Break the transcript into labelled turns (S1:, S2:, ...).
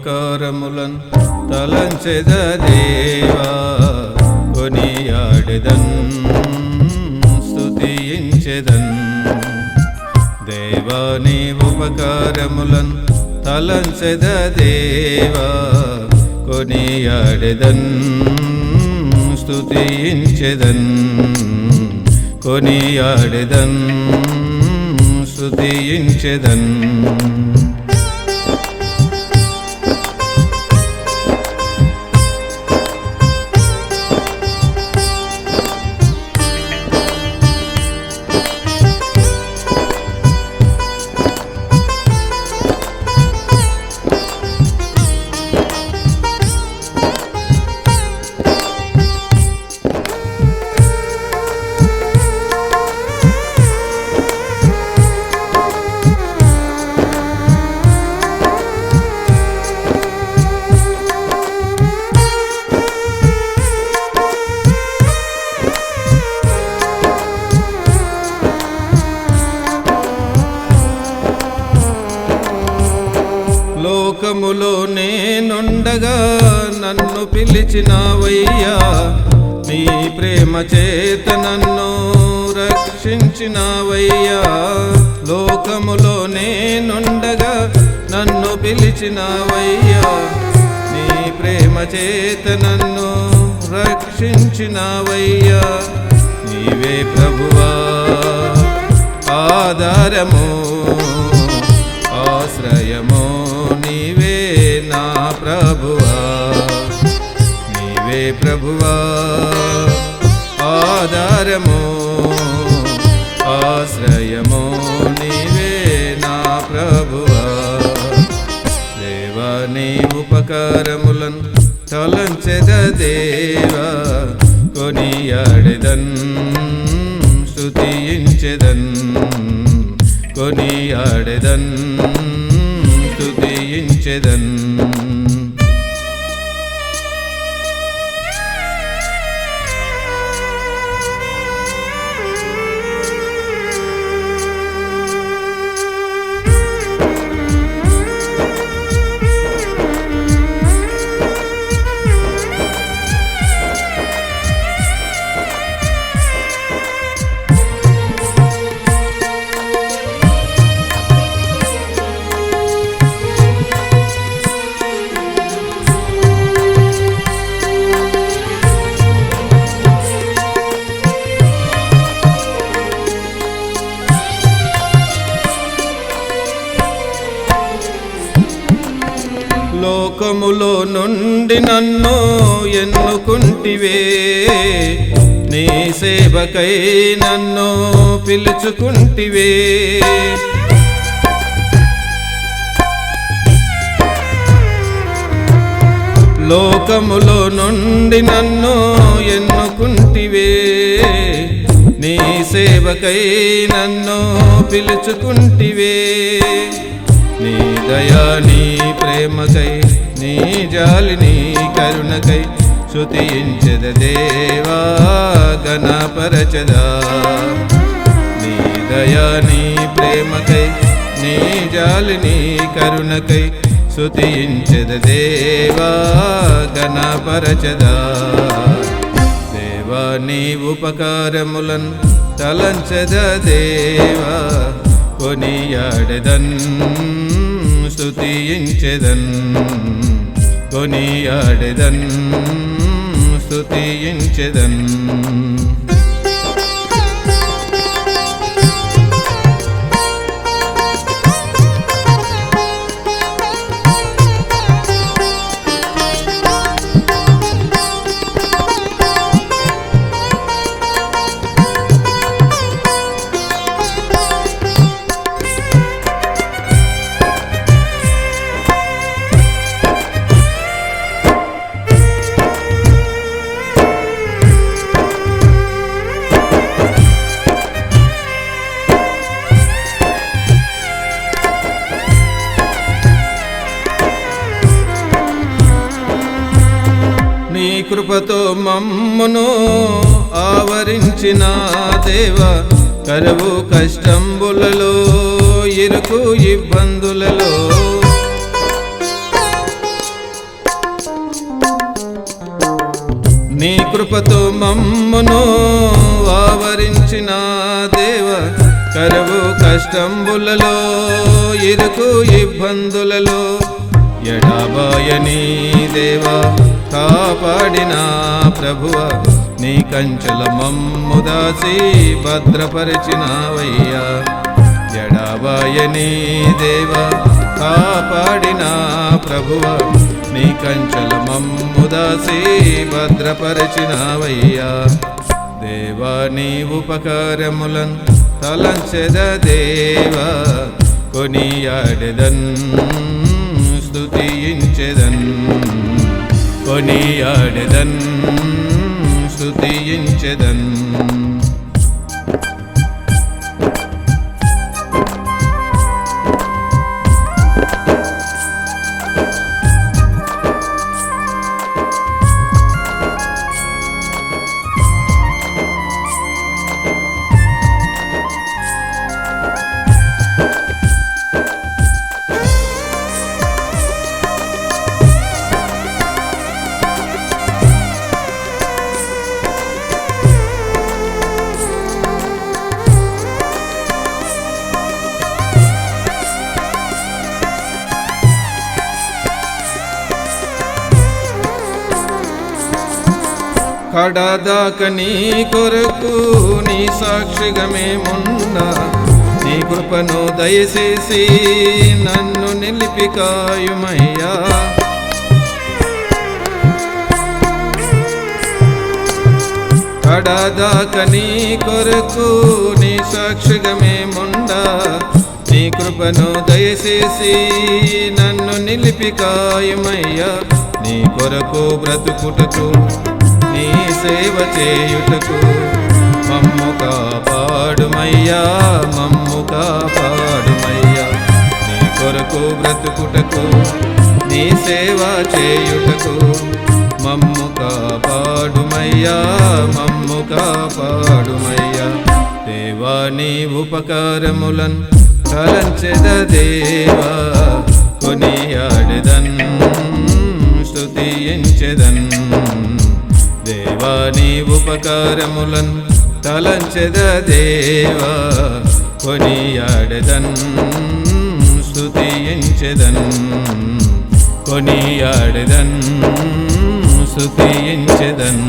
S1: ఉపకారములన్ తలంచెద దేవా కొనియాడెదన్ స్తుతించెదన్ దేవా నీ ఉపకారములన్ తలంచెద దేవా కొనియాడెదన్ స్తుతించెదన్ కొనియాడెదన్ స్తుతించెదన్ లోకములో నేనుండగా నన్ను పిలిచినావయ్యా నీ ప్రేమ చేత నన్ను రక్షించినావయ్యా లోకములో నేనుండగా నన్ను పిలిచినావయ్యా నీ ప్రేమ చేత నన్ను రక్షించినావయ్యా నీవే ప్రభువా ఆధారము ఆశ్రయము నీవే నా ప్రభువా నీవే ప్రభువా ఆధారము ఆశ్రయము నీవే నా ప్రభువా దేవా నీ ఉపకారములన్ తలంచెద దేవా కొనియాడెదన్ స్తుతించెదన్ కొనియాడెదన్ స్తుతించెదన్ లోకములో నుండి నన్ను ఎన్నుకుంటివే నీ సేవకై నన్ను పిలుచుకుంటివే లోకములో నుండి నన్ను ఎన్నుకుంటివే నీ సేవకై నన్ను పిలుచుకుంటివే నీ దయా నీ ప్రేమకై నీ జాలి నీ కరుణకై స్తుతించెద దేవా గణపరచదా నీ దయా నీ ప్రేమకై నీ జాలి నీ కరుణకై స్తుతించెద దేవా గణపరచదా దేవా నీ ఉపకారములన్ తలంచెద దేవా కొనియాడెదన్ స్తుతించెదన్ కొనియాడెదన్ స్తుతించెదన్ కృపతో మమ్మును ఆవరించిన దేవా, కరువు కష్టంబులలో ఇరుకు ఇబ్బందులలో నీ కృపతో మమ్మును ఆవరించిన దేవ, కరువు కష్టంబులలో ఇరుకు ఇబ్బందులలో ఎడబాయని దేవా కాపాడిన ప్రభువ, నీ కంచెల మమ్ము దాసి భద్రపరిచినావయ్యా. ఎడబాయని దేవా కాపాడిన ప్రభువ, నీ కంచెల మమ్ము దాసి భద్రపరిచినావయ్యా. దేవా నీ ఉపకారములను తలంచెద దేవా, కొనియాడెదన్ స్తుతించెదన్, కొనియాడెదన్ స్తుతించెదన్. కడదాక నీ కొరకు నీ సాక్షిగా మేమున్నా, నీ కృపను దయచేసి నన్ను నిలిపి కాయుమయ్యా. కడదాక నీ కొరకు నీ సాక్షిగా మేముండా, నీ కృపను దయచేసి నన్ను నిలిపి కాయుమయ్యా. నీ కొరకు బ్రతుకుటకు నీ సేవ చేయుటకు మమ్ము కాపాడుమయ్యా, మమ్ము కాపాడుమయ్యా. నీ కొరకు బ్రతుకుటకు నీ సేవ చేయుటకు మమ్ము కాపాడుమయ్యా, మమ్ము కాపాడుమయ్యా. దేవా నీ ఉపకారములను తలంచెద దేవా, కొనియాడెదన్ స్తుతించెదన్. దేవా నీ ఉపకారములను తలంచెద దేవా, కొనియాడెదన్ స్తుతించెదన్, కొనియాడెదన్ స్తుతించెదన్.